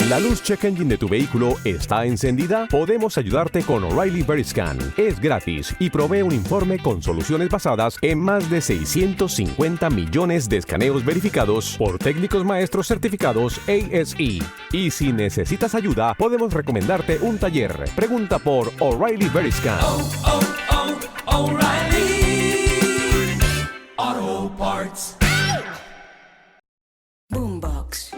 ¿La luz check engine de tu vehículo está encendida? Podemos ayudarte con O'Reilly Veriscan. Es gratis y provee un informe con soluciones basadas en más de 650 millones de escaneos verificados por técnicos maestros certificados ASE. Y si necesitas ayuda, podemos recomendarte un taller. Pregunta por O'Reilly Veriscan. O'Reilly Auto Parts. Boombox.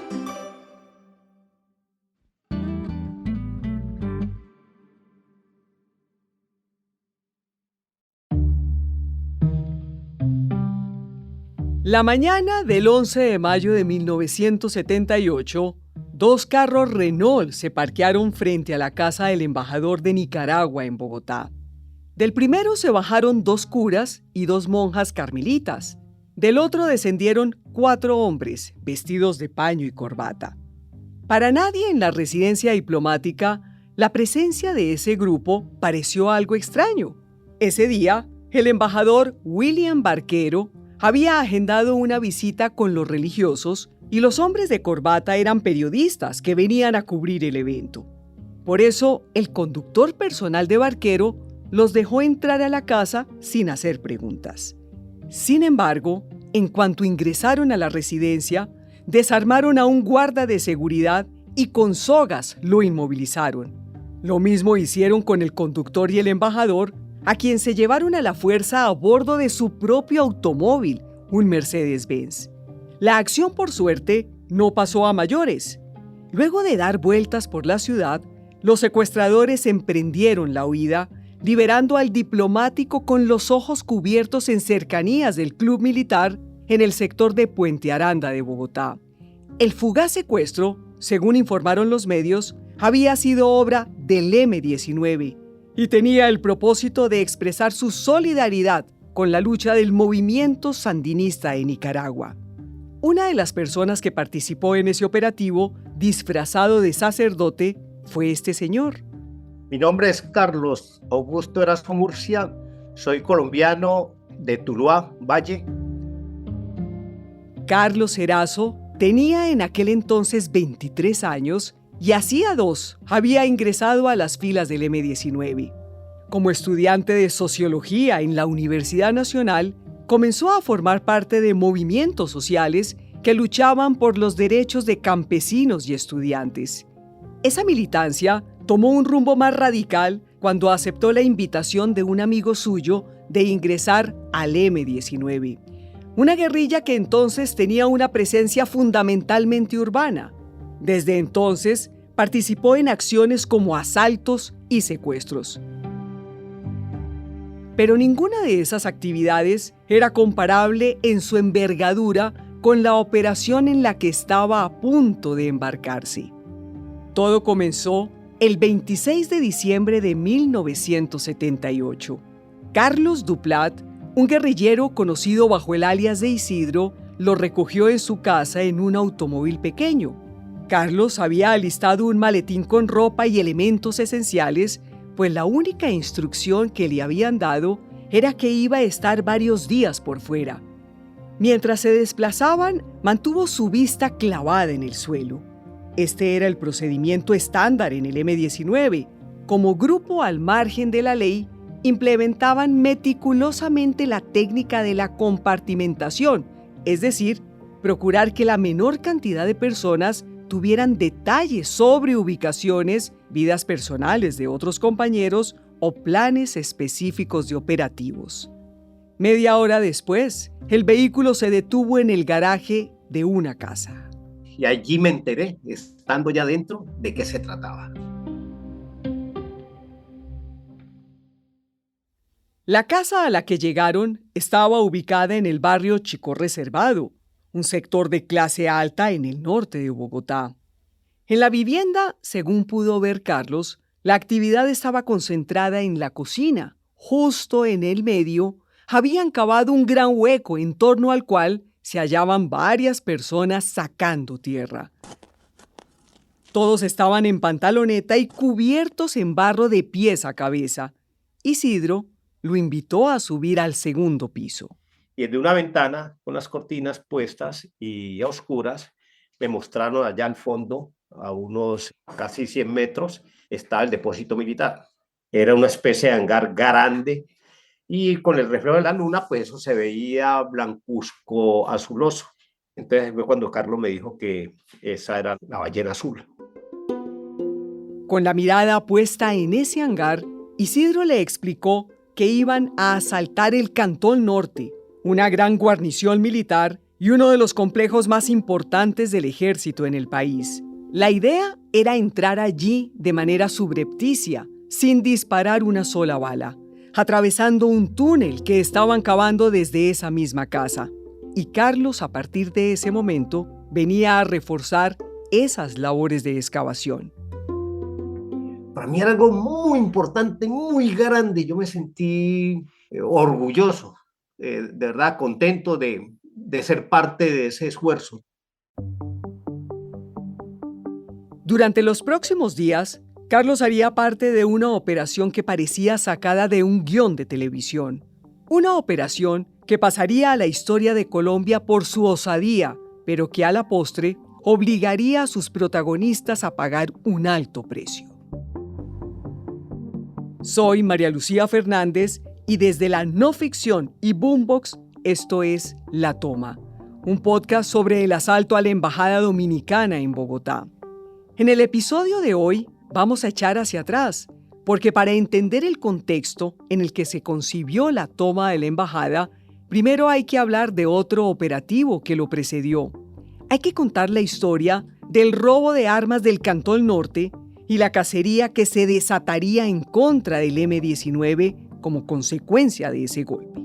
La mañana del 11 de mayo de 1978, dos carros Renault se parquearon frente a la casa del embajador de Nicaragua en Bogotá. Del primero se bajaron dos curas y dos monjas carmelitas. Del otro descendieron 4 hombres vestidos de paño y corbata. Para nadie en la residencia diplomática, la presencia de ese grupo pareció algo extraño. Ese día, el embajador William Barquero había agendado una visita con los religiosos y los hombres de corbata eran periodistas que venían a cubrir el evento. Por eso, el conductor personal de Barquero los dejó entrar a la casa sin hacer preguntas. Sin embargo, en cuanto ingresaron a la residencia, desarmaron a un guarda de seguridad y con sogas lo inmovilizaron. Lo mismo hicieron con el conductor y el embajador, a quien se llevaron a la fuerza a bordo de su propio automóvil, un Mercedes-Benz. La acción, por suerte, no pasó a mayores. Luego de dar vueltas por la ciudad, los secuestradores emprendieron la huida, liberando al diplomático con los ojos cubiertos en cercanías del club militar en el sector de Puente Aranda de Bogotá. El fugaz secuestro, según informaron los medios, había sido obra del M-19, y tenía el propósito de expresar su solidaridad con la lucha del movimiento sandinista en Nicaragua. Una de las personas que participó en ese operativo, disfrazado de sacerdote, fue este señor. Mi nombre es Carlos Augusto Erasmo Murcia, soy colombiano de Tuluá, Valle. Carlos Erazo tenía en aquel entonces 23 años y hacía 2 había ingresado a las filas del M-19. Como estudiante de Sociología en la Universidad Nacional, comenzó a formar parte de movimientos sociales que luchaban por los derechos de campesinos y estudiantes. Esa militancia tomó un rumbo más radical cuando aceptó la invitación de un amigo suyo de ingresar al M-19, una guerrilla que entonces tenía una presencia fundamentalmente urbana. Desde entonces, participó en acciones como asaltos y secuestros. Pero ninguna de esas actividades era comparable en su envergadura con la operación en la que estaba a punto de embarcarse. Todo comenzó el 26 de diciembre de 1978. Carlos Duplat, un guerrillero conocido bajo el alias de Isidro, lo recogió en su casa en un automóvil pequeño. Carlos había alistado un maletín con ropa y elementos esenciales, pues la única instrucción que le habían dado era que iba a estar varios días por fuera. Mientras se desplazaban, mantuvo su vista clavada en el suelo. Este era el procedimiento estándar en el M-19. Como grupo al margen de la ley, implementaban meticulosamente la técnica de la compartimentación, es decir, procurar que la menor cantidad de personas tuvieran detalles sobre ubicaciones, vidas personales de otros compañeros o planes específicos de operativos. Media hora después, el vehículo se detuvo en el garaje de una casa. Y allí me enteré, estando ya dentro, de qué se trataba. La casa a la que llegaron estaba ubicada en el barrio Chico Reservado, un sector de clase alta en el norte de Bogotá. En la vivienda, según pudo ver Carlos, la actividad estaba concentrada en la cocina. Justo en el medio, habían cavado un gran hueco en torno al cual se hallaban varias personas sacando tierra. Todos estaban en pantaloneta y cubiertos en barro de pies a cabeza. Isidro lo invitó a subir al segundo piso. Y desde una ventana con las cortinas puestas y a oscuras, me mostraron allá al fondo, a unos casi 100 metros, estaba el depósito militar. Era una especie de hangar grande y con el reflejo de la luna, pues eso se veía blancuzco azuloso. Entonces fue cuando Carlos me dijo que esa era la ballena azul. Con la mirada puesta en ese hangar, Isidro le explicó que iban a asaltar el Cantón Norte, una gran guarnición militar y uno de los complejos más importantes del ejército en el país. La idea era entrar allí de manera subrepticia, sin disparar una sola bala, atravesando un túnel que estaban cavando desde esa misma casa. Y Carlos, a partir de ese momento, venía a reforzar esas labores de excavación. Para mí era algo muy importante, muy grande. Yo me sentí orgulloso, de verdad contento de ser parte de ese esfuerzo. Durante los próximos días, Carlos haría parte de una operación que parecía sacada de un guión de televisión. Una operación que pasaría a la historia de Colombia por su osadía, pero que a la postre obligaría a sus protagonistas a pagar un alto precio. Soy María Lucía Fernández y desde la no ficción y Boombox, esto es La Toma, un podcast sobre el asalto a la Embajada Dominicana en Bogotá. En el episodio de hoy vamos a echar hacia atrás, porque para entender el contexto en el que se concibió la toma de la embajada, primero hay que hablar de otro operativo que lo precedió. Hay que contar la historia del robo de armas del Cantón Norte y la cacería que se desataría en contra del M-19 como consecuencia de ese golpe.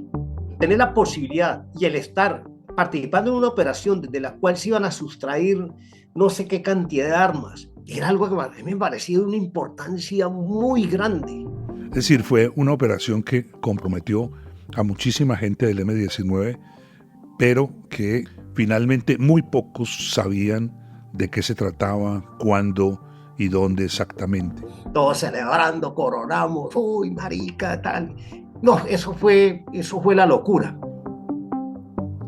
Tener la posibilidad y el estar participando en una operación desde la cual se iban a sustraer no sé qué cantidad de armas, era algo que a mí me parecía de una importancia muy grande. Es decir, fue una operación que comprometió a muchísima gente del M-19, pero que finalmente muy pocos sabían de qué se trataba, cuándo y dónde exactamente. Todos celebrando, coronamos, uy, marica, tal. No, eso fue la locura.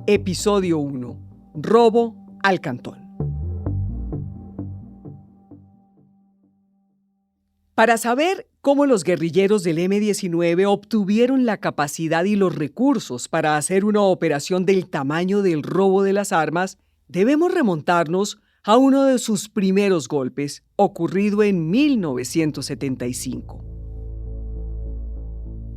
Episodio 1. Robo al Cantón. Para saber cómo los guerrilleros del M-19 obtuvieron la capacidad y los recursos para hacer una operación del tamaño del robo de las armas, debemos remontarnos a uno de sus primeros golpes, ocurrido en 1975.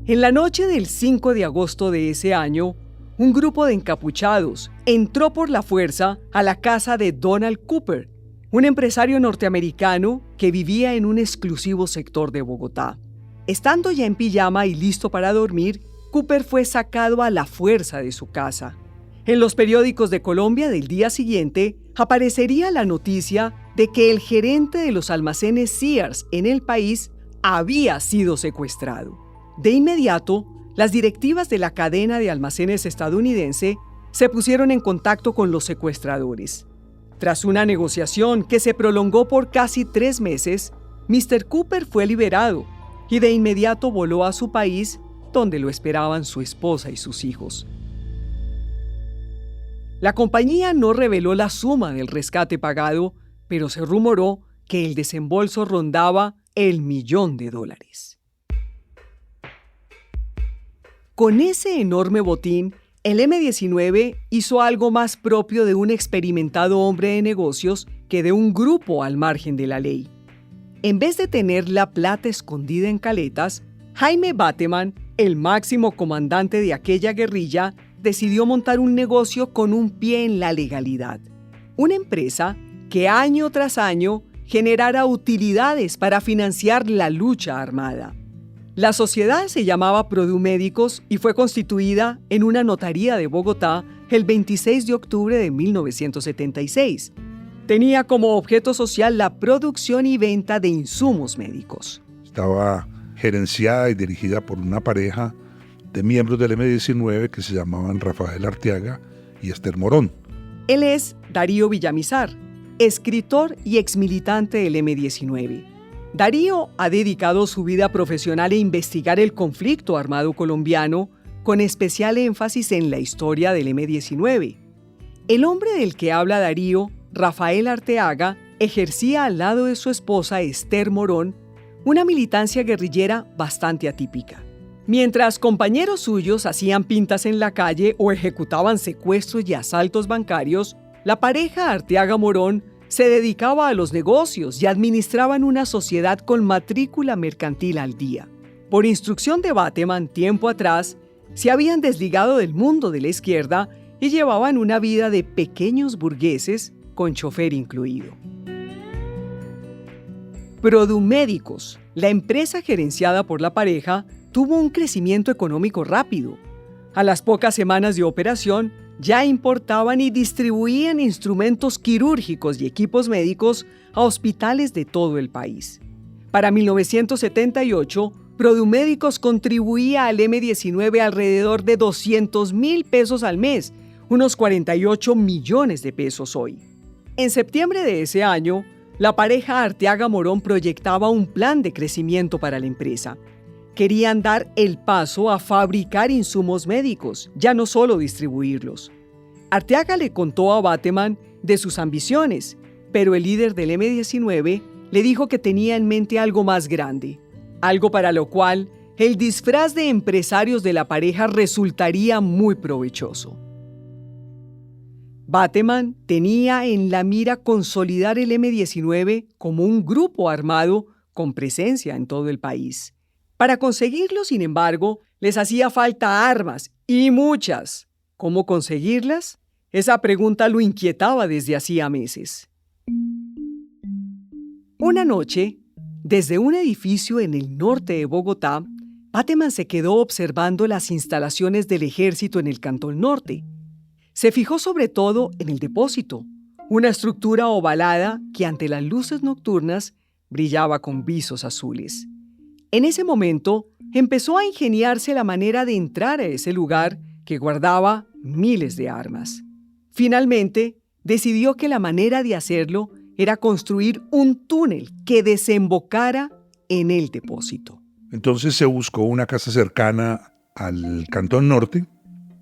En la noche del 5 de agosto de ese año, un grupo de encapuchados entró por la fuerza a la casa de Donald Cooper, un empresario norteamericano que vivía en un exclusivo sector de Bogotá. Estando ya en pijama y listo para dormir, Cooper fue sacado a la fuerza de su casa. En los periódicos de Colombia del día siguiente aparecería la noticia de que el gerente de los almacenes Sears en el país había sido secuestrado. De inmediato, las directivas de la cadena de almacenes estadounidense se pusieron en contacto con los secuestradores. Tras una negociación que se prolongó por casi 3 meses, Mr. Cooper fue liberado y de inmediato voló a su país, donde lo esperaban su esposa y sus hijos. La compañía no reveló la suma del rescate pagado, pero se rumoró que el desembolso rondaba el $1.000.000. Con ese enorme botín, el M-19 hizo algo más propio de un experimentado hombre de negocios que de un grupo al margen de la ley. En vez de tener la plata escondida en caletas, Jaime Bateman, el máximo comandante de aquella guerrilla, decidió montar un negocio con un pie en la legalidad. Una empresa que año tras año generara utilidades para financiar la lucha armada. La sociedad se llamaba Produmédicos y fue constituida en una notaría de Bogotá el 26 de octubre de 1976. Tenía como objeto social la producción y venta de insumos médicos. Estaba gerenciada y dirigida por una pareja de miembros del M-19 que se llamaban Rafael Arteaga y Esther Morón. Él es Darío Villamizar, escritor y exmilitante del M-19. Darío ha dedicado su vida profesional a investigar el conflicto armado colombiano, con especial énfasis en la historia del M-19. El hombre del que habla Darío, Rafael Arteaga, ejercía al lado de su esposa Esther Morón una militancia guerrillera bastante atípica. Mientras compañeros suyos hacían pintas en la calle o ejecutaban secuestros y asaltos bancarios, la pareja Arteaga-Morón se dedicaba a los negocios y administraban una sociedad con matrícula mercantil al día. Por instrucción de Bateman, tiempo atrás, se habían desligado del mundo de la izquierda y llevaban una vida de pequeños burgueses con chofer incluido. Produmédicos, la empresa gerenciada por la pareja, tuvo un crecimiento económico rápido. A las pocas semanas de operación, ya importaban y distribuían instrumentos quirúrgicos y equipos médicos a hospitales de todo el país. Para 1978, Produmédicos contribuía al M-19 alrededor de 200,000 pesos al mes, unos 48 millones de pesos hoy. En septiembre de ese año, la pareja Arteaga-Morón proyectaba un plan de crecimiento para la empresa. Querían dar el paso a fabricar insumos médicos, ya no solo distribuirlos. Arteaga le contó a Bateman de sus ambiciones, pero el líder del M-19 le dijo que tenía en mente algo más grande, algo para lo cual el disfraz de empresarios de la pareja resultaría muy provechoso. Bateman tenía en la mira consolidar el M-19 como un grupo armado con presencia en todo el país. Para conseguirlo, sin embargo, les hacía falta armas, y muchas. ¿Cómo conseguirlas? Esa pregunta lo inquietaba desde hacía meses. Una noche, desde un edificio en el norte de Bogotá, Bateman se quedó observando las instalaciones del ejército en el Cantón Norte. Se fijó sobre todo en el depósito, una estructura ovalada que ante las luces nocturnas brillaba con visos azules. En ese momento, empezó a ingeniarse la manera de entrar a ese lugar que guardaba miles de armas. Finalmente, decidió que la manera de hacerlo era construir un túnel que desembocara en el depósito. Entonces se buscó una casa cercana al Cantón Norte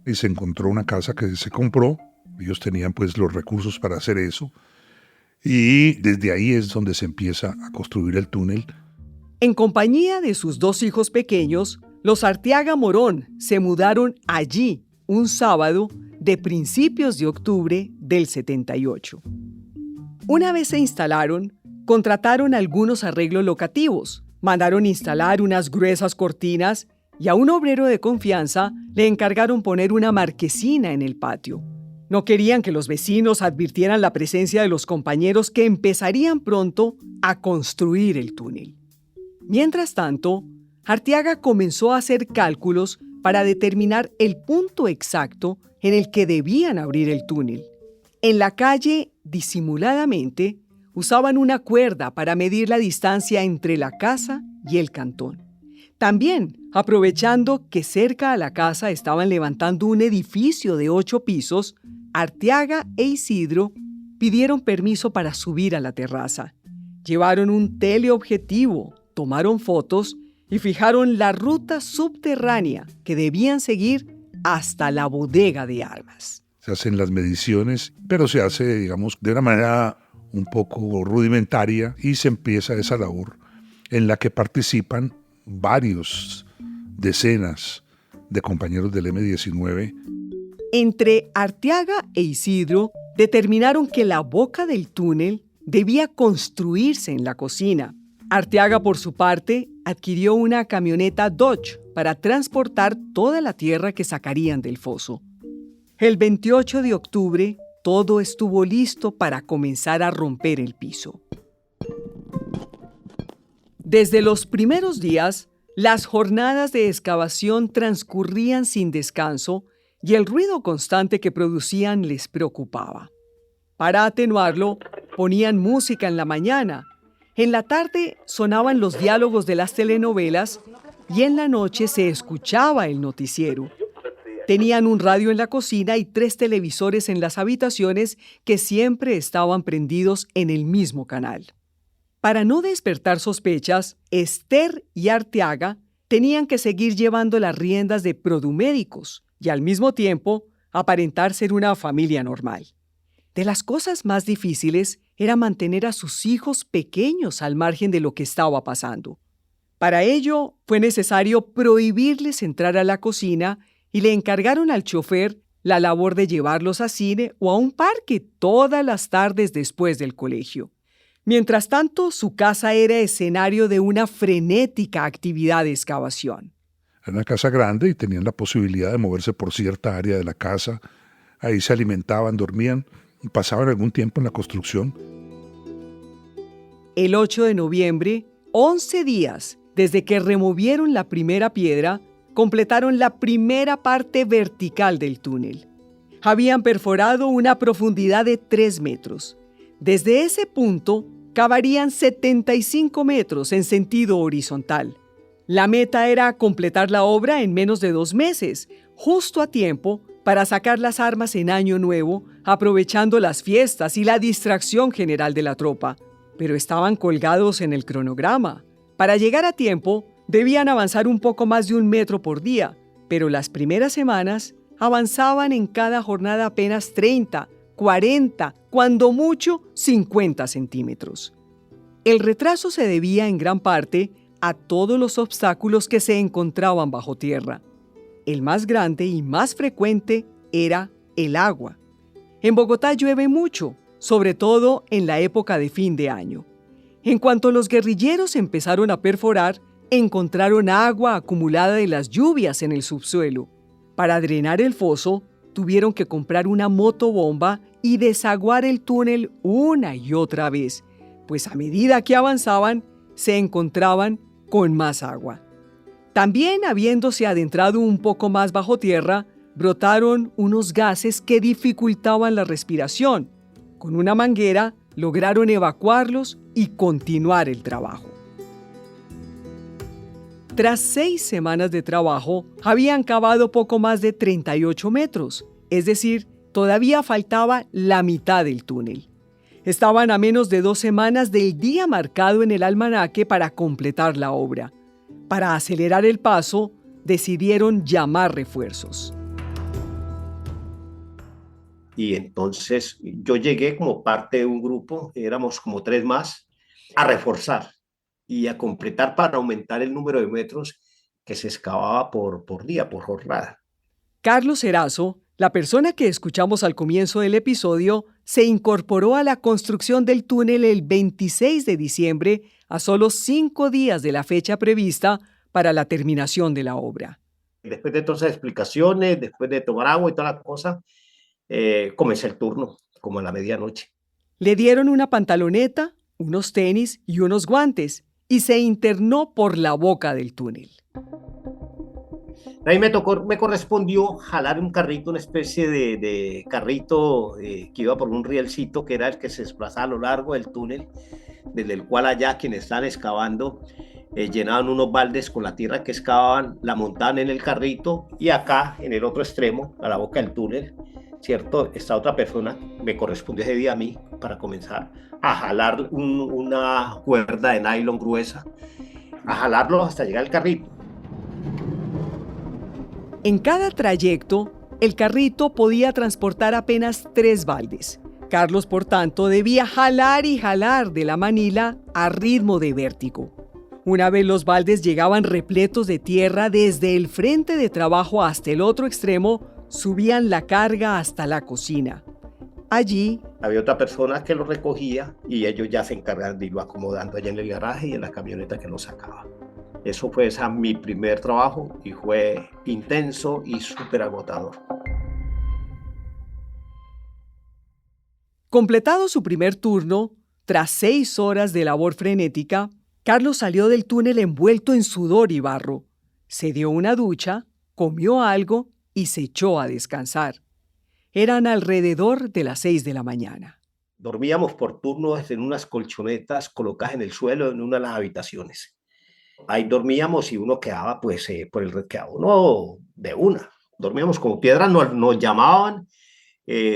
y se encontró una casa que se compró. Ellos tenían pues los recursos para hacer eso. Y desde ahí es donde se empieza a construir el túnel. En compañía de sus dos hijos pequeños, los Arteaga-Morón se mudaron allí un sábado de principios de octubre del 78. Una vez se instalaron, contrataron algunos arreglos locativos, mandaron instalar unas gruesas cortinas y a un obrero de confianza le encargaron poner una marquesina en el patio. No querían que los vecinos advirtieran la presencia de los compañeros que empezarían pronto a construir el túnel. Mientras tanto, Arteaga comenzó a hacer cálculos para determinar el punto exacto en el que debían abrir el túnel. En la calle, disimuladamente, usaban una cuerda para medir la distancia entre la casa y el cantón. También, aprovechando que cerca a la casa estaban levantando un edificio de 8 pisos, Arteaga e Isidro pidieron permiso para subir a la terraza. Llevaron un teleobjetivo, tomaron fotos y fijaron la ruta subterránea que debían seguir hasta la bodega de armas. Se hacen las mediciones, pero se hace, digamos, de una manera un poco rudimentaria y se empieza esa labor en la que participan varios decenas de compañeros del M-19. Entre Arteaga e Isidro determinaron que la boca del túnel debía construirse en la cocina. Arteaga, por su parte, adquirió una camioneta Dodge para transportar toda la tierra que sacarían del foso. El 28 de octubre, todo estuvo listo para comenzar a romper el piso. Desde los primeros días, las jornadas de excavación transcurrían sin descanso y el ruido constante que producían les preocupaba. Para atenuarlo, ponían música en la mañana. En la tarde sonaban los diálogos de las telenovelas y en la noche se escuchaba el noticiero. Tenían un radio en la cocina y 3 televisores en las habitaciones que siempre estaban prendidos en el mismo canal. Para no despertar sospechas, Esther y Arteaga tenían que seguir llevando las riendas de produmédicos y al mismo tiempo aparentar ser una familia normal. De las cosas más difíciles era mantener a sus hijos pequeños al margen de lo que estaba pasando. Para ello fue necesario prohibirles entrar a la cocina y le encargaron al chofer la labor de llevarlos a cine o a un parque todas las tardes después del colegio. Mientras tanto, su casa era escenario de una frenética actividad de excavación. Era una casa grande y tenían la posibilidad de moverse por cierta área de la casa. Ahí se alimentaban, dormían y pasaban algún tiempo en la construcción. El 8 de noviembre, 11 días desde que removieron la primera piedra, completaron la primera parte vertical del túnel. Habían perforado una profundidad de 3 metros. Desde ese punto, cavarían 75 metros en sentido horizontal. La meta era completar la obra en menos de 2 meses, justo a tiempo para sacar las armas en Año Nuevo, aprovechando las fiestas y la distracción general de la tropa. Pero estaban colgados en el cronograma. Para llegar a tiempo, debían avanzar un poco más de 1 metro por día, pero las primeras semanas avanzaban en cada jornada apenas 30, 40, cuando mucho 50 centímetros. El retraso se debía en gran parte a todos los obstáculos que se encontraban bajo tierra. El más grande y más frecuente era el agua. En Bogotá llueve mucho, sobre todo en la época de fin de año. En cuanto los guerrilleros empezaron a perforar, encontraron agua acumulada de las lluvias en el subsuelo. Para drenar el foso, tuvieron que comprar una motobomba y desaguar el túnel una y otra vez, pues a medida que avanzaban, se encontraban con más agua. También, habiéndose adentrado un poco más bajo tierra, brotaron unos gases que dificultaban la respiración. Con una manguera lograron evacuarlos y continuar el trabajo. Tras 6 semanas de trabajo, habían cavado poco más de 38 metros, es decir, todavía faltaba la mitad del túnel. Estaban a menos de 2 semanas del día marcado en el almanaque para completar la obra. Para acelerar el paso, decidieron llamar refuerzos. Y entonces yo llegué como parte de un grupo, éramos como 3 más, a reforzar y a completar para aumentar el número de metros que se excavaba por día, por jornada. Carlos Erazo, la persona que escuchamos al comienzo del episodio, se incorporó a la construcción del túnel el 26 de diciembre, a solo 5 días de la fecha prevista para la terminación de la obra. Después de todas esas explicaciones, después de tomar agua y toda la cosa, comencé el turno, como a la medianoche. Le dieron una pantaloneta, unos tenis y unos guantes, y se internó por la boca del túnel. Ahí me correspondió jalar un carrito, una especie de carrito que iba por un rielcito, que era el que se desplazaba a lo largo del túnel, desde el cual allá quienes estaban excavando llenaban unos baldes con la tierra que excavaban, la montaban en el carrito, y acá, en el otro extremo, a la boca del túnel, ¿cierto? Esta otra persona me correspondió ese día a mí para comenzar a jalar una cuerda de nylon gruesa, a jalarlo hasta llegar al carrito. En cada trayecto, el carrito podía transportar apenas 3 baldes. Carlos, por tanto, debía jalar y jalar de la manila a ritmo de vértigo. Una vez los baldes llegaban repletos de tierra desde el frente de trabajo hasta el otro extremo, subían la carga hasta la cocina. Allí había otra persona que lo recogía y ellos ya se encargaban de irlo acomodando allá en el garaje y en la camioneta que lo sacaba. Eso fue mi primer trabajo y fue intenso y súper agotador. Completado su primer turno, tras 6 horas de labor frenética, Carlos salió del túnel envuelto en sudor y barro. Se dio una ducha, comió algo y se echó a descansar. Eran alrededor de las 6 de la mañana. Dormíamos por turnos en unas colchonetas colocadas en el suelo en una de las habitaciones. Ahí dormíamos y uno quedaba, quedaba uno de una. Dormíamos como piedras, nos llamaban,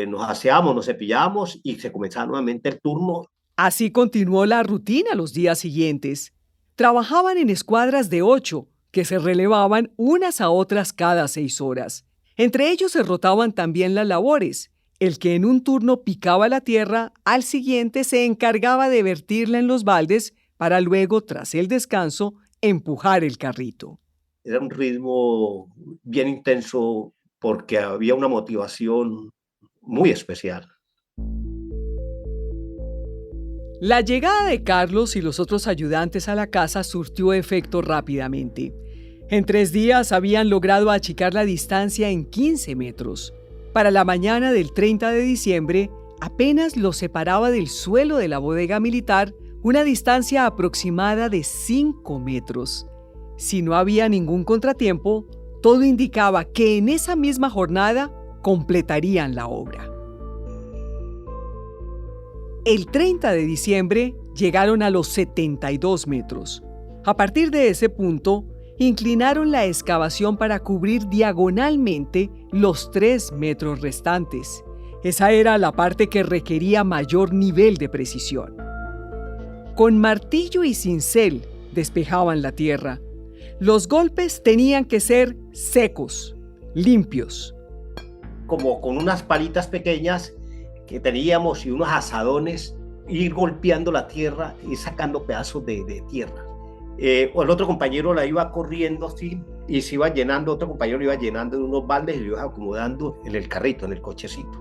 nos aseábamos, nos cepillábamos y se comenzaba nuevamente el turno. Así continuó la rutina los días siguientes. Trabajaban en escuadras de 8, que se relevaban unas a otras cada 6 horas. Entre ellos se rotaban también las labores. El que en un turno picaba la tierra, al siguiente se encargaba de vertirla en los baldes para luego, tras el descanso, empujar el carrito. Era un ritmo bien intenso porque había una motivación muy especial. La llegada de Carlos y los otros ayudantes a la casa surtió efecto rápidamente. En 3 días habían logrado achicar la distancia en 15 metros. Para la mañana del 30 de diciembre, apenas los separaba del suelo de la bodega militar una distancia aproximada de 5 metros. Si no había ningún contratiempo, todo indicaba que en esa misma jornada completarían la obra. El 30 de diciembre llegaron a los 72 metros. A partir de ese punto, inclinaron la excavación para cubrir diagonalmente los 3 metros restantes. Esa era la parte que requería mayor nivel de precisión. Con martillo y cincel despejaban la tierra. Los golpes tenían que ser secos, limpios. Como con unas palitas pequeñas que teníamos y unos azadones, ir golpeando la tierra y sacando pedazos de tierra. El otro compañero la iba corriendo así y se iba llenando, otro compañero lo iba llenando en unos baldes y lo iba acomodando en el carrito, en el cochecito.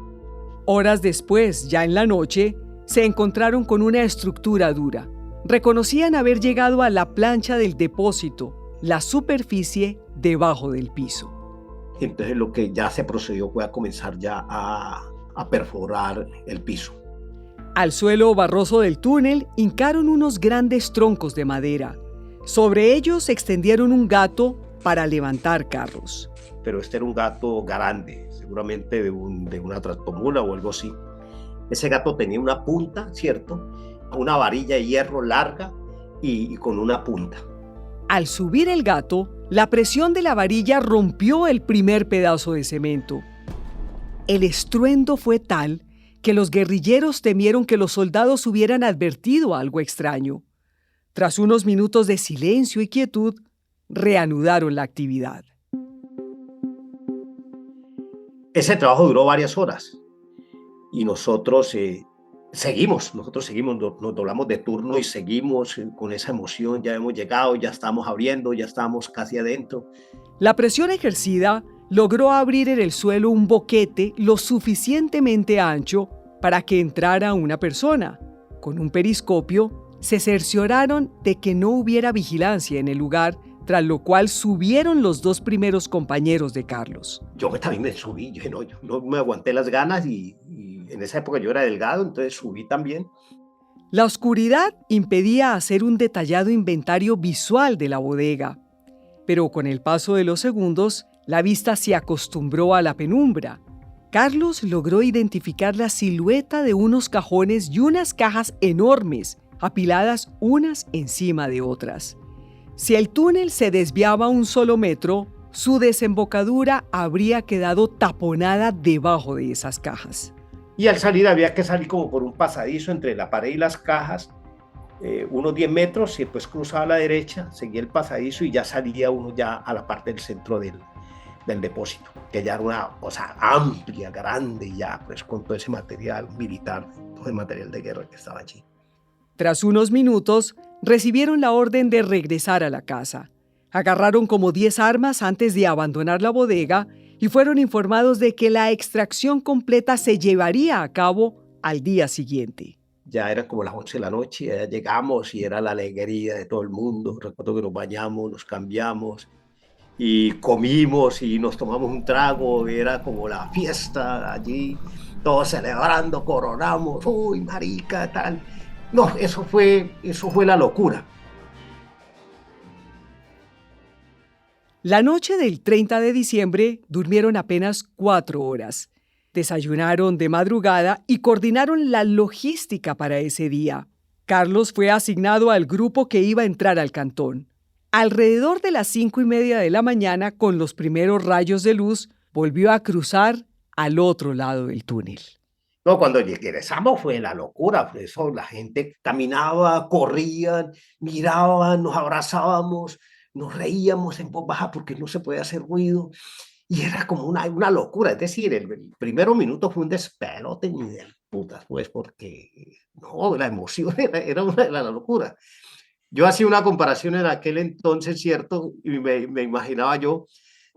Horas después, ya en la noche, se encontraron con una estructura dura. Reconocían haber llegado a la plancha del depósito, la superficie debajo del piso. Entonces lo que ya se procedió fue a comenzar ya a perforar el piso. Al suelo barroso del túnel hincaron unos grandes troncos de madera. Sobre ellos extendieron un gato para levantar carros. Pero este era un gato grande, seguramente de una tractomula o algo así. Ese gato tenía una punta, ¿cierto? Una varilla de hierro larga y con una punta. Al subir el gato, la presión de la varilla rompió el primer pedazo de cemento. El estruendo fue tal que los guerrilleros temieron que los soldados hubieran advertido algo extraño. Tras unos minutos de silencio y quietud, reanudaron la actividad. Ese trabajo duró varias horas y nosotros seguimos, nos doblamos de turno y seguimos con esa emoción. Ya hemos llegado, ya estamos abriendo, ya estamos casi adentro. La presión ejercida logró abrir en el suelo un boquete lo suficientemente ancho para que entrara una persona. Con un periscopio, se cercioraron de que no hubiera vigilancia en el lugar, tras lo cual subieron los 2 primeros compañeros de Carlos. Yo también me subí, yo no me aguanté las ganas y en esa época yo era delgado, entonces subí también. La oscuridad impedía hacer un detallado inventario visual de la bodega, pero con el paso de los segundos, la vista se acostumbró a la penumbra. Carlos logró identificar la silueta de unos cajones y unas cajas enormes, apiladas unas encima de otras. Si el túnel se desviaba un solo metro, su desembocadura habría quedado taponada debajo de esas cajas. Y al salir había que salir como por un pasadizo entre la pared y las cajas, unos 10 metros, y después cruzaba a la derecha, seguía el pasadizo y ya salía uno ya a la parte del centro del depósito, que ya era una cosa amplia, grande, ya pues con todo ese material militar, todo el material de guerra que estaba allí. Tras unos minutos, recibieron la orden de regresar a la casa. Agarraron como 10 armas antes de abandonar la bodega y fueron informados de que la extracción completa se llevaría a cabo al día siguiente. Ya eran como las 11 de la noche, ya llegamos y era la alegría de todo el mundo. Recuerdo que nos bañamos, nos cambiamos y comimos y nos tomamos un trago, era como la fiesta allí, todos celebrando, coronamos, uy, marica, tal. No, eso fue la locura. La noche del 30 de diciembre durmieron apenas 4 horas. Desayunaron de madrugada y coordinaron la logística para ese día. Carlos fue asignado al grupo que iba a entrar al cantón. Alrededor de las 5:30 de la mañana, con los primeros rayos de luz, volvió a cruzar al otro lado del túnel. No, cuando regresamos fue la locura, por eso la gente caminaba, corrían, miraban, nos abrazábamos, nos reíamos en voz baja porque no se podía hacer ruido. Y era como una locura. Es decir, el primer minuto fue un despelote ni de putas, pues, porque no, la emoción era la locura. Yo hacía una comparación en aquel entonces, ¿cierto? Y me imaginaba yo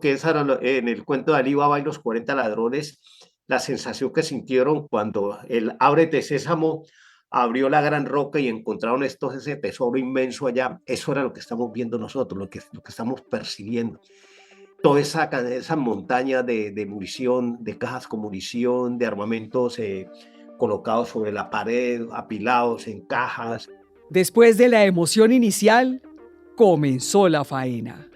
que esa era en el cuento de Alí Baba y los 40 ladrones, la sensación que sintieron cuando el Ábrete Sésamo abrió la gran roca y encontraron ese tesoro inmenso allá. Eso era lo que estamos viendo nosotros, lo que estamos percibiendo. Toda esa montaña de munición, de cajas con munición, de armamentos colocados sobre la pared, apilados en cajas. Después de la emoción inicial, comenzó la faena.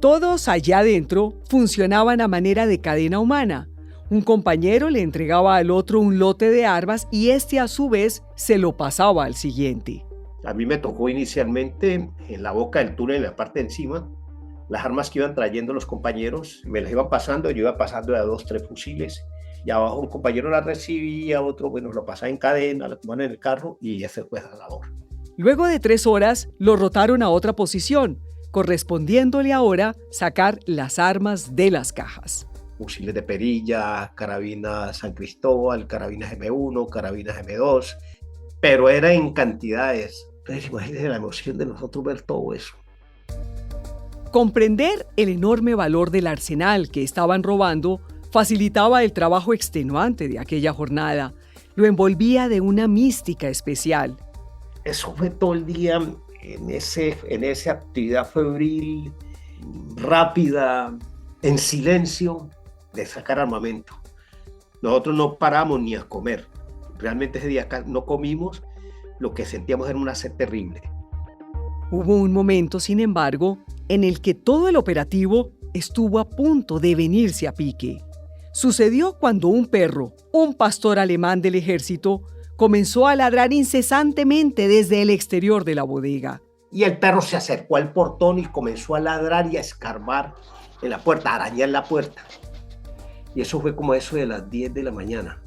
Todos allá adentro funcionaban a manera de cadena humana. Un compañero le entregaba al otro un lote de armas y este a su vez se lo pasaba al siguiente. A mí me tocó inicialmente en la boca del túnel, en la parte de encima, las armas que iban trayendo los compañeros, me las iban pasando, yo iba pasando de a 2, 3 fusiles, y abajo un compañero las recibía, otro, bueno, lo pasaba en cadena, lo tomaban en el carro y ese fue la labor. Luego de 3 horas, lo rotaron a otra posición, correspondiéndole ahora sacar las armas de las cajas. Fusiles de perilla, carabinas San Cristóbal, carabinas M1, carabinas M2, pero era en cantidades. Entonces imagínense la emoción de nosotros ver todo eso. Comprender el enorme valor del arsenal que estaban robando facilitaba el trabajo extenuante de aquella jornada. Lo envolvía de una mística especial. Eso fue todo el día en esa actividad febril, rápida, en silencio, de sacar armamento. Nosotros no paramos ni a comer. Realmente ese día no comimos, lo que sentíamos era una sed terrible. Hubo un momento, sin embargo, en el que todo el operativo estuvo a punto de venirse a pique. Sucedió cuando un perro, un pastor alemán del ejército, comenzó a ladrar incesantemente desde el exterior de la bodega. Y el perro se acercó al portón y comenzó a ladrar y a escarbar en la puerta, a arañar la puerta. Y eso fue como eso de las 10 de la mañana,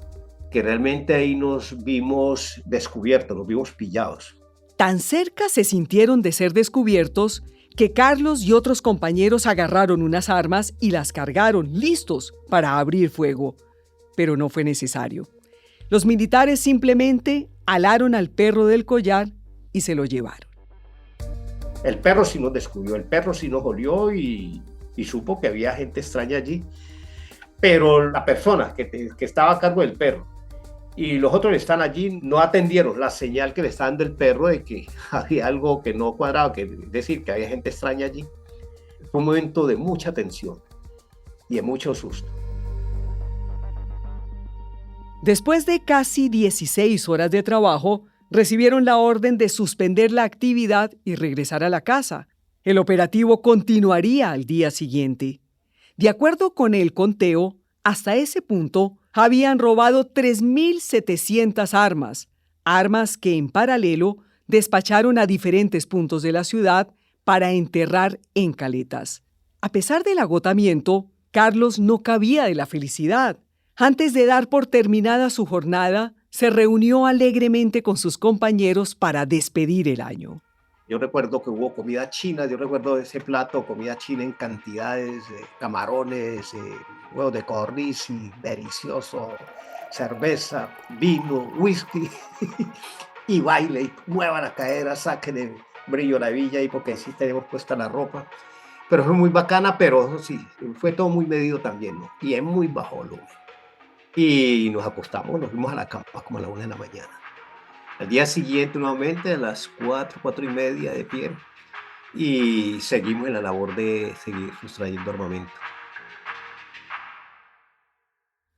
que realmente ahí nos vimos descubiertos, nos vimos pillados. Tan cerca se sintieron de ser descubiertos que Carlos y otros compañeros agarraron unas armas y las cargaron, listos para abrir fuego. Pero no fue necesario. Los militares simplemente alaron al perro del collar y se lo llevaron. El perro sí nos descubrió, el perro sí nos olió y supo que había gente extraña allí. Pero la persona que estaba a cargo del perro y los otros que están allí no atendieron la señal que le estaban dando el perro de que había algo que no cuadraba, es decir, que había gente extraña allí. Fue un momento de mucha tensión y de mucho susto. Después de casi 16 horas de trabajo, recibieron la orden de suspender la actividad y regresar a la casa. El operativo continuaría al día siguiente. De acuerdo con el conteo, hasta ese punto habían robado 3.700 armas que en paralelo despacharon a diferentes puntos de la ciudad para enterrar en caletas. A pesar del agotamiento, Carlos no cabía de la felicidad. Antes de dar por terminada su jornada, se reunió alegremente con sus compañeros para despedir el año. Yo recuerdo que hubo comida china, yo recuerdo ese plato, comida china en cantidades, camarones, huevos de codorniz, delicioso, cerveza, vino, whisky y baile, y muevan la cadera, saquen el brillo la villa y porque sí tenemos puesta la ropa. Pero fue muy bacana, pero sí, fue todo muy medido también, ¿no? Y es muy bajo volumen. Y nos acostamos, nos fuimos a la cama como a la 1 de la mañana. Al día siguiente, nuevamente, a las 4, 4:30 de pie, y seguimos en la labor de seguir sustrayendo armamento.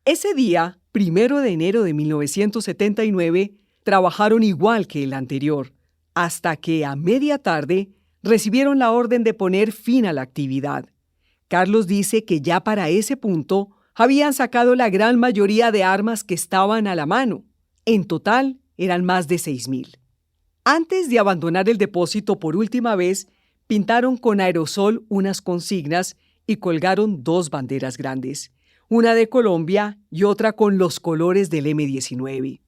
Ese día, 1 de enero de 1979, trabajaron igual que el anterior, hasta que a media tarde recibieron la orden de poner fin a la actividad. Carlos dice que ya para ese punto habían sacado la gran mayoría de armas que estaban a la mano. En total, eran más de 6.000. Antes de abandonar el depósito por última vez, pintaron con aerosol unas consignas y colgaron 2 banderas grandes, una de Colombia y otra con los colores del M-19.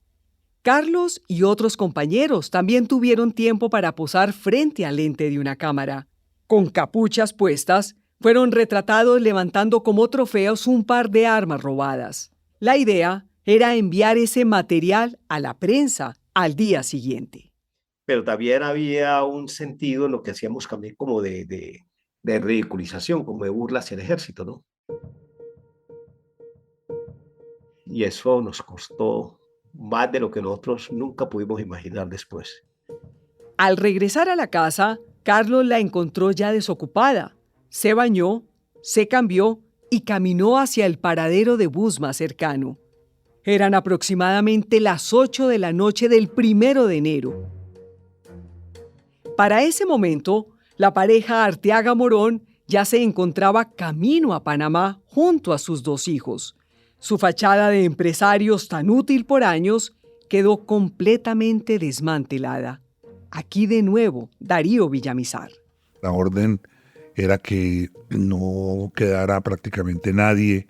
Carlos y otros compañeros también tuvieron tiempo para posar frente al lente de una cámara. Con capuchas puestas, fueron retratados levantando como trofeos un par de armas robadas. La idea era enviar ese material a la prensa al día siguiente. Pero también había un sentido en lo que hacíamos también como de ridiculización, como de burla hacia el ejército, ¿no? Y eso nos costó más de lo que nosotros nunca pudimos imaginar después. Al regresar a la casa, Carlos la encontró ya desocupada. Se bañó, se cambió y caminó hacia el paradero de bus más cercano. Eran aproximadamente las 8 de la noche del 1 de enero. Para ese momento, la pareja Arteaga Morón ya se encontraba camino a Panamá junto a sus 2 hijos. Su fachada de empresarios tan útil por años quedó completamente desmantelada. Aquí de nuevo, Darío Villamizar. La orden era que no quedara prácticamente nadie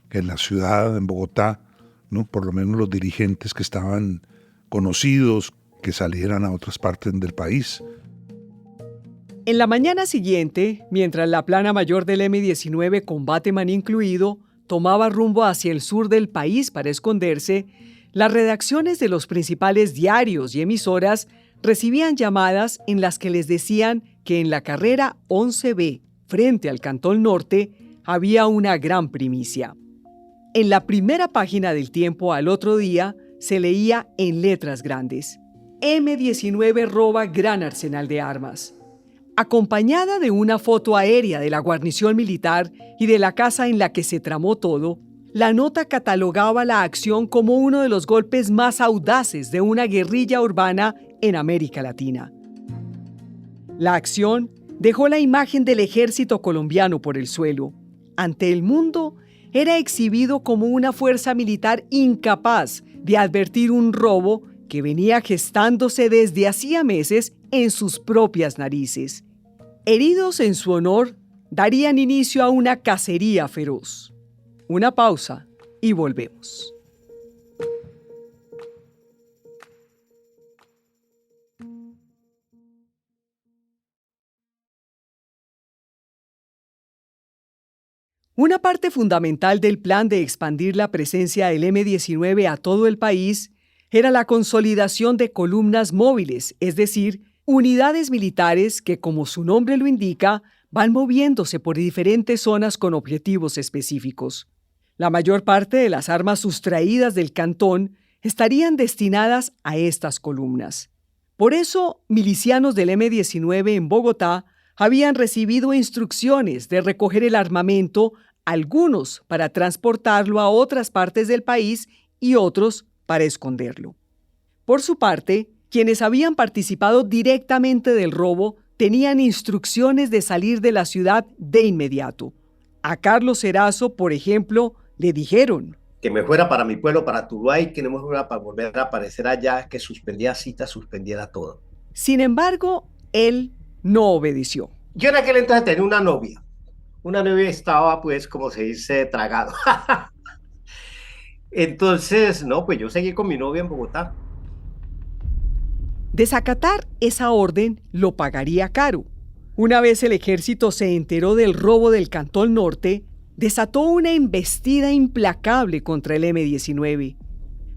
en la ciudad, en Bogotá, ¿no? Por lo menos los dirigentes que estaban conocidos, que salieran a otras partes del país. En la mañana siguiente, mientras la plana mayor del M-19 con Bateman incluido tomaba rumbo hacia el sur del país para esconderse, las redacciones de los principales diarios y emisoras recibían llamadas en las que les decían que en la carrera 11B, frente al Cantón Norte, había una gran primicia. En la primera página del Tiempo al otro día se leía en letras grandes: M-19 roba gran arsenal de armas. Acompañada de una foto aérea de la guarnición militar y de la casa en la que se tramó todo, la nota catalogaba la acción como uno de los golpes más audaces de una guerrilla urbana en América Latina. La acción dejó la imagen del ejército colombiano por el suelo. Ante el mundo, era exhibido como una fuerza militar incapaz de advertir un robo que venía gestándose desde hacía meses en sus propias narices. Heridos en su honor, darían inicio a una cacería feroz. Una pausa y volvemos. Una parte fundamental del plan de expandir la presencia del M-19 a todo el país era la consolidación de columnas móviles, es decir, unidades militares que, como su nombre lo indica, van moviéndose por diferentes zonas con objetivos específicos. La mayor parte de las armas sustraídas del cantón estarían destinadas a estas columnas. Por eso, milicianos del M-19 en Bogotá habían recibido instrucciones de recoger el armamento, algunos para transportarlo a otras partes del país y otros para esconderlo. Por su parte, quienes habían participado directamente del robo tenían instrucciones de salir de la ciudad de inmediato. A Carlos Erazo, por ejemplo, le dijeron que me fuera para mi pueblo, para Tuluá, que no me fuera para volver a aparecer allá, que suspendía citas, suspendiera todo. Sin embargo, él no obedeció. Yo en aquel entonces tenía una novia. Una novia estaba, pues, como se dice, tragado. Entonces, no, pues yo seguí con mi novia en Bogotá. Desacatar esa orden lo pagaría caro. Una vez el ejército se enteró del robo del Cantón Norte, desató una embestida implacable contra el M-19.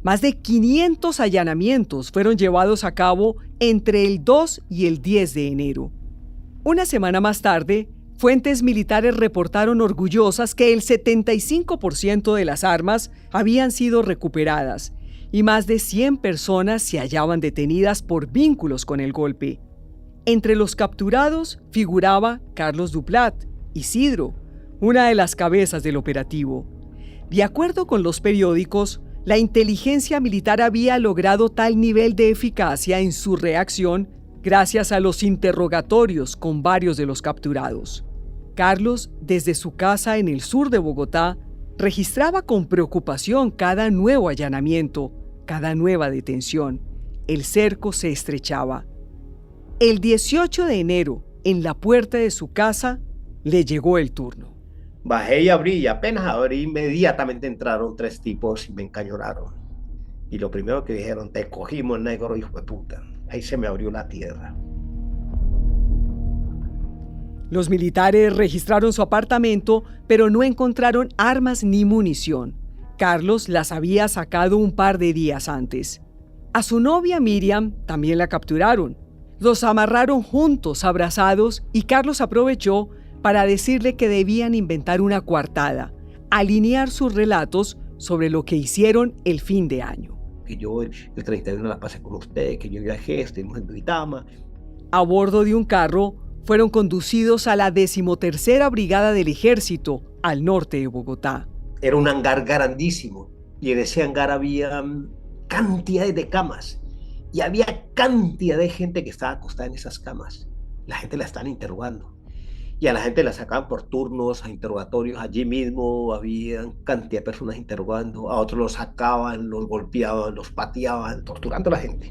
Más de 500 allanamientos fueron llevados a cabo entre el 2 y el 10 de enero. Una semana más tarde, fuentes militares reportaron orgullosas que el 75% de las armas habían sido recuperadas y más de 100 personas se hallaban detenidas por vínculos con el golpe. Entre los capturados figuraba Carlos Duplat, Isidro, una de las cabezas del operativo. De acuerdo con los periódicos, la inteligencia militar había logrado tal nivel de eficacia en su reacción gracias a los interrogatorios con varios de los capturados. Carlos, desde su casa en el sur de Bogotá, registraba con preocupación cada nuevo allanamiento, cada nueva detención. El cerco se estrechaba. El 18 de enero, en la puerta de su casa, le llegó el turno. Bajé y abrí, y apenas abrí, inmediatamente entraron 3 tipos y me encañonaron. Y lo primero que dijeron, te cogimos, negro, hijo de puta. Ahí se me abrió la tierra. Los militares registraron su apartamento, pero no encontraron armas ni munición. Carlos las había sacado un par de días antes. A su novia Miriam también la capturaron. Los amarraron juntos, abrazados, y Carlos aprovechó para decirle que debían inventar una coartada, alinear sus relatos sobre lo que hicieron el fin de año. Que yo el 31 la pasé con usted, que yo viajé, estuvimos en Duitama. A bordo de un carro, fueron conducidos a la 13ª Brigada del Ejército, al norte de Bogotá. Era un hangar grandísimo y en ese hangar había cantidades de camas y había cantidad de gente que estaba acostada en esas camas. La gente la estaban interrogando y a la gente la sacaban por turnos a interrogatorios. Allí mismo había cantidad de personas interrogando, a otros los sacaban, los golpeaban, los pateaban, torturando a la gente.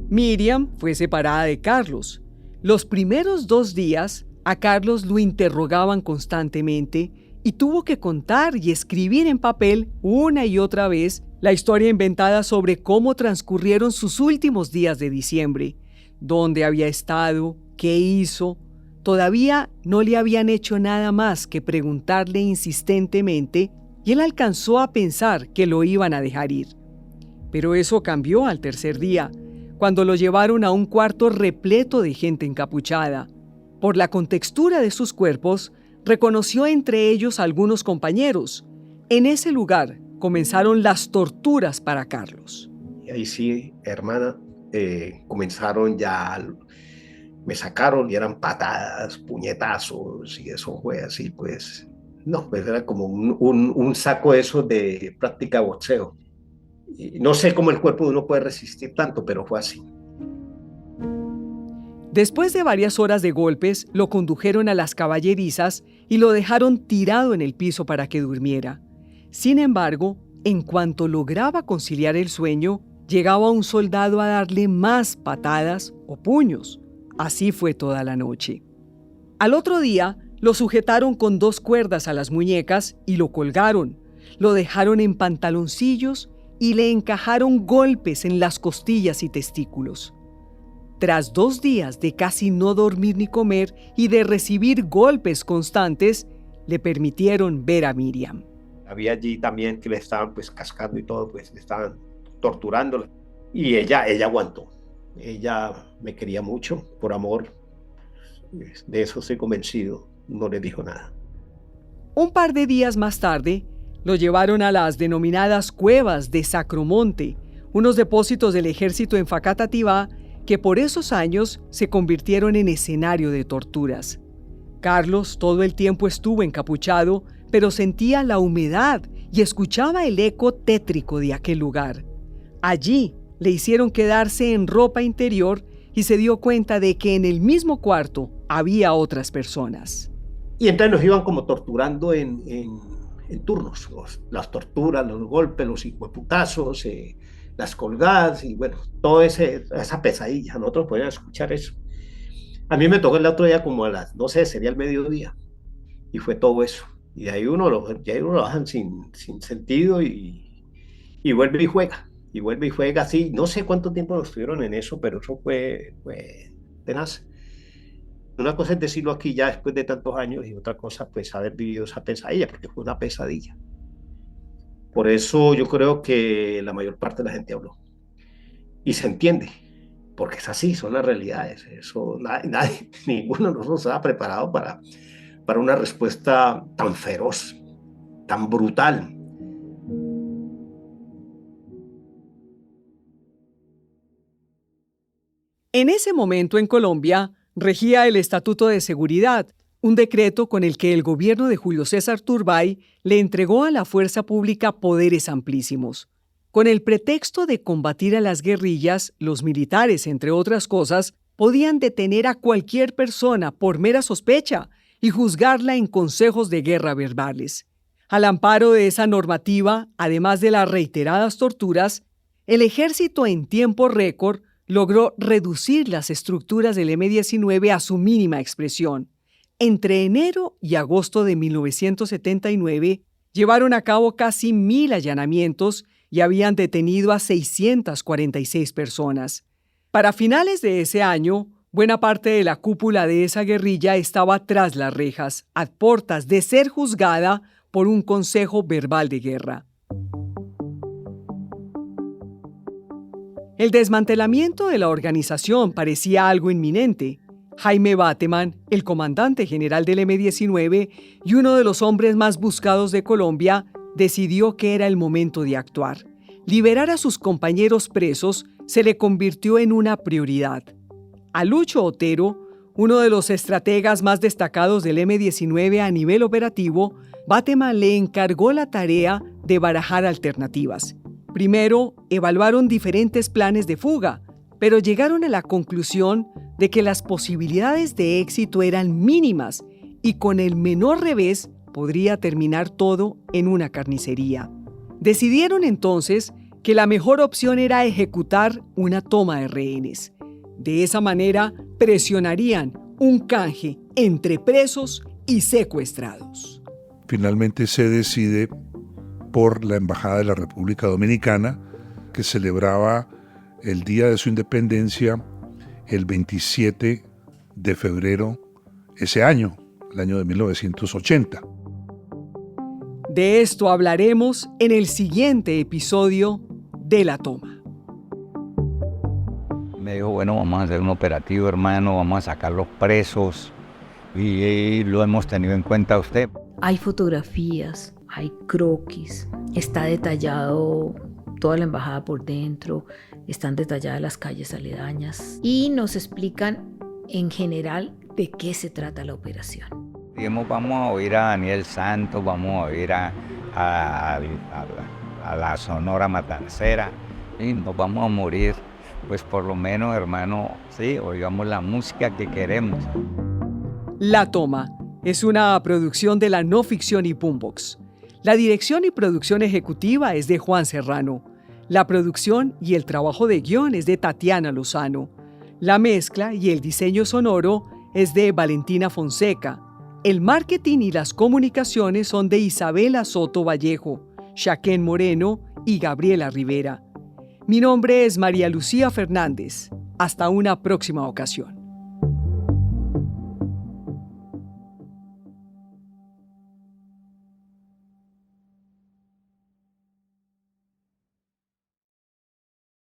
Miriam fue separada de Carlos. Los primeros 2 días, a Carlos lo interrogaban constantemente y tuvo que contar y escribir en papel una y otra vez la historia inventada sobre cómo transcurrieron sus últimos días de diciembre, dónde había estado, qué hizo. Todavía no le habían hecho nada más que preguntarle insistentemente y él alcanzó a pensar que lo iban a dejar ir. Pero eso cambió al tercer día, cuando lo llevaron a un cuarto repleto de gente encapuchada. Por la contextura de sus cuerpos, reconoció entre ellos a algunos compañeros. En ese lugar comenzaron las torturas para Carlos. Y ahí sí, hermana, comenzaron ya, me sacaron y eran patadas, puñetazos, y eso fue así, pues, no, pues era como un saco de esos de práctica de boxeo. Y no sé cómo el cuerpo de uno puede resistir tanto, pero fue así. Después de varias horas de golpes, lo condujeron a las caballerizas y lo dejaron tirado en el piso para que durmiera. Sin embargo, en cuanto lograba conciliar el sueño, llegaba un soldado a darle más patadas o puños. Así fue toda la noche. Al otro día, lo sujetaron con 2 cuerdas a las muñecas y lo colgaron. Lo dejaron en pantaloncillos y le encajaron golpes en las costillas y testículos. Tras 2 días de casi no dormir ni comer y de recibir golpes constantes, le permitieron ver a Miriam. Había allí también que le estaban pues cascando y todo, pues le estaban torturándola. Y ella aguantó. Ella me quería mucho, por amor. De eso estoy convencido. No le dijo nada. Un par de días más tarde, lo llevaron a las denominadas cuevas de Sacromonte, unos depósitos del ejército en Facatativá que por esos años se convirtieron en escenario de torturas. Carlos todo el tiempo estuvo encapuchado, pero sentía la humedad y escuchaba el eco tétrico de aquel lugar. Allí le hicieron quedarse en ropa interior y se dio cuenta de que en el mismo cuarto había otras personas. Y entonces nos iban como torturando en turnos, las torturas, los golpes, los hijueputazos, las colgadas y bueno, toda esa pesadilla. Nosotros podíamos escuchar eso. A mí me tocó el otro día como a las, no sé, sería el mediodía y fue todo eso. Y de ahí uno lo bajan sin sentido y vuelve y juega. Y vuelve y juega así. No sé cuánto tiempo nos estuvieron en eso, pero eso fue tenaz. Una cosa es decirlo aquí ya después de tantos años y otra cosa pues haber vivido esa pesadilla, porque fue una pesadilla. Por eso yo creo que la mayor parte de la gente habló. Y se entiende, porque es así, son las realidades. Eso, nadie, ninguno de nosotros estaba preparado para una respuesta tan feroz, tan brutal. En ese momento en Colombia regía el Estatuto de Seguridad, un decreto con el que el gobierno de Julio César Turbay le entregó a la fuerza pública poderes amplísimos. Con el pretexto de combatir a las guerrillas, los militares, entre otras cosas, podían detener a cualquier persona por mera sospecha y juzgarla en consejos de guerra verbales. Al amparo de esa normativa, además de las reiteradas torturas, el ejército en tiempo récord logró reducir las estructuras del M-19 a su mínima expresión. Entre enero y agosto de 1979, llevaron a cabo casi 1000 allanamientos y habían detenido a 646 personas. Para finales de ese año, buena parte de la cúpula de esa guerrilla estaba tras las rejas, a portas de ser juzgada por un consejo verbal de guerra. El desmantelamiento de la organización parecía algo inminente. Jaime Bateman, el comandante general del M-19 y uno de los hombres más buscados de Colombia, decidió que era el momento de actuar. Liberar a sus compañeros presos se le convirtió en una prioridad. A Lucho Otero, uno de los estrategas más destacados del M-19 a nivel operativo, Bateman le encargó la tarea de barajar alternativas. Primero, evaluaron diferentes planes de fuga, pero llegaron a la conclusión de que las posibilidades de éxito eran mínimas y con el menor revés podría terminar todo en una carnicería. Decidieron entonces que la mejor opción era ejecutar una toma de rehenes. De esa manera presionarían un canje entre presos y secuestrados. Finalmente se decide por la Embajada de la República Dominicana, que celebraba el día de su independencia el 27 de febrero ese año, el año de 1980. De esto hablaremos en el siguiente episodio de La Toma. Me dijo, bueno, vamos a hacer un operativo, hermano, vamos a sacar los presos y lo hemos tenido en cuenta usted. Hay fotografías, hay croquis, está detallado toda la embajada por dentro, están detalladas las calles aledañas y nos explican en general de qué se trata la operación. Digamos, vamos a oír a Daniel Santos, vamos a oír a la Sonora Matancera y nos vamos a morir. Pues por lo menos, hermano, sí, oigamos la música que queremos. La Toma es una producción de la no ficción y Boombox. La dirección y producción ejecutiva es de Juan Serrano. La producción y el trabajo de guión es de Tatiana Lozano. La mezcla y el diseño sonoro es de Valentina Fonseca. El marketing y las comunicaciones son de Isabela Soto Vallejo, Shaquén Moreno y Gabriela Rivera. Mi nombre es María Lucía Fernández. Hasta una próxima ocasión.